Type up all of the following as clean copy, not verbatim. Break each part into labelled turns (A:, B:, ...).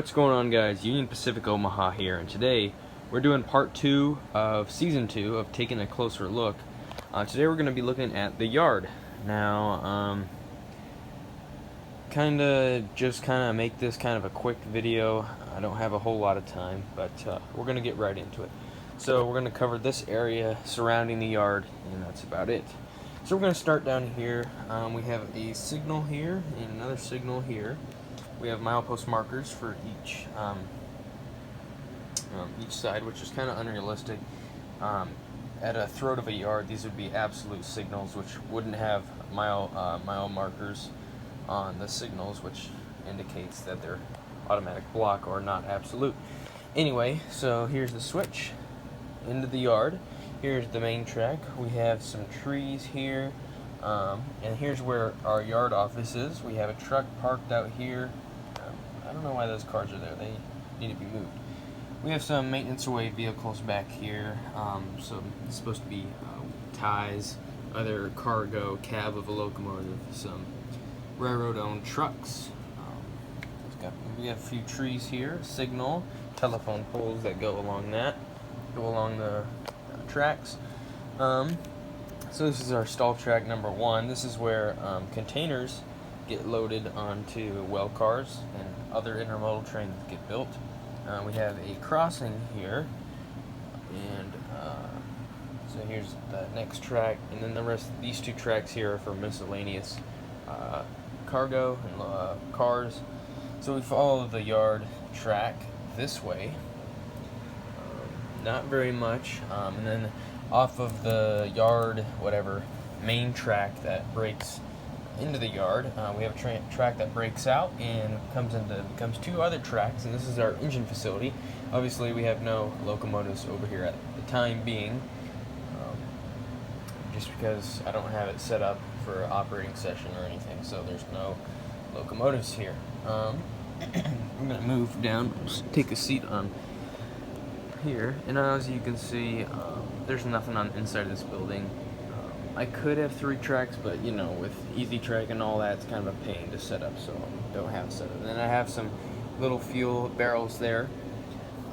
A: What's going on, guys? Union Pacific Omaha here, and today we're doing part 2 of season 2 of taking a closer look. Today we're going to be looking at the yard. Now, kind of make this kind of a quick video. I don't have a whole lot of time, but we're going to get right into it. So we're going to cover this area surrounding the yard, and that's about it. So we're going to start down here. We have a signal here and another signal here. We have milepost markers for each side, which is kind of unrealistic. At a throat of a yard, these would be absolute signals, which wouldn't have mile markers on the signals, which indicates that they're automatic block or not absolute. Anyway, so here's the switch into the yard. Here's the main track. We have some trees here, and here's where our yard office is. We have a truck parked out here. I don't know why those cars are there. They need to be moved. We have some maintenance away vehicles back here. So it's supposed to be ties, other cargo, cab of a locomotive, some railroad-owned trucks. We have a few trees here, signal, telephone poles that go along the tracks. So this is our stall track number 1. This is where containers get loaded onto well cars and other intermodal trains get built. We have a crossing here, and so here's the next track, and then the rest of these two tracks here are for miscellaneous cargo and cars. So we follow the yard track this way, not very much, and then off of the yard main track that breaks into the yard, we have a track that breaks out and becomes two other tracks, and this is our engine facility. Obviously we have no locomotives over here at the time being, just because I don't have it set up for operating session or anything, so there's no locomotives here. I'm gonna move down, take a seat on here, and as you can see, there's nothing on the inside of this building. I could have 3 tracks, but you know, with Easy Track and all that, it's kind of a pain to set up, so I don't have it set up. And then I have some little fuel barrels there.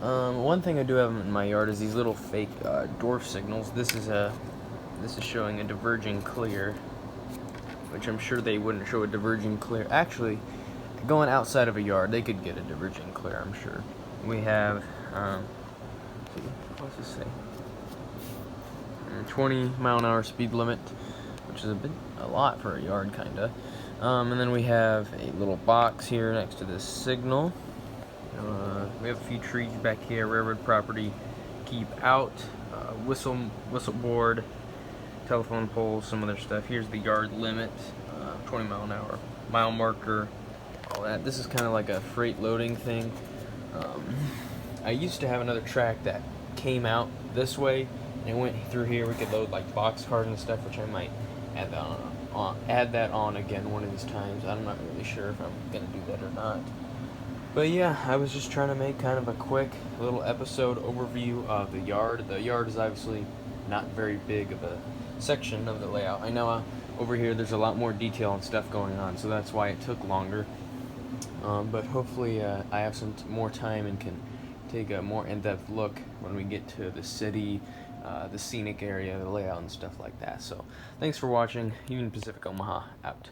A: One thing I do have in my yard is these little fake dwarf signals. This is showing a diverging clear, which I'm sure they wouldn't show a diverging clear. Actually, going outside of a yard, they could get a diverging clear, I'm sure. We have, what's this say? 20-mile-an-hour speed limit, which is a lot for a yard, kinda. And then we have a little box here next to this signal. We have a few trees back here. Railroad property, keep out. Whistle board, telephone poles, some other stuff. Here's the yard limit, 20-mile-an-hour, mile marker, all that. This is kind of like a freight loading thing. I used to have another track that came out this way, and it went through here. We could load like box cars and stuff, which I might add that on again one of these times. I'm not really sure if I'm gonna do that or not. But yeah, I was just trying to make kind of a quick little episode overview of the yard. The yard is obviously not very big of a section of the layout. I know over here there's a lot more detail and stuff going on, so that's why it took longer. But hopefully I have some more time and can take a more in-depth look when we get to the city, the scenic area, the layout, and stuff like that. So thanks for watching. Union Pacific Omaha out.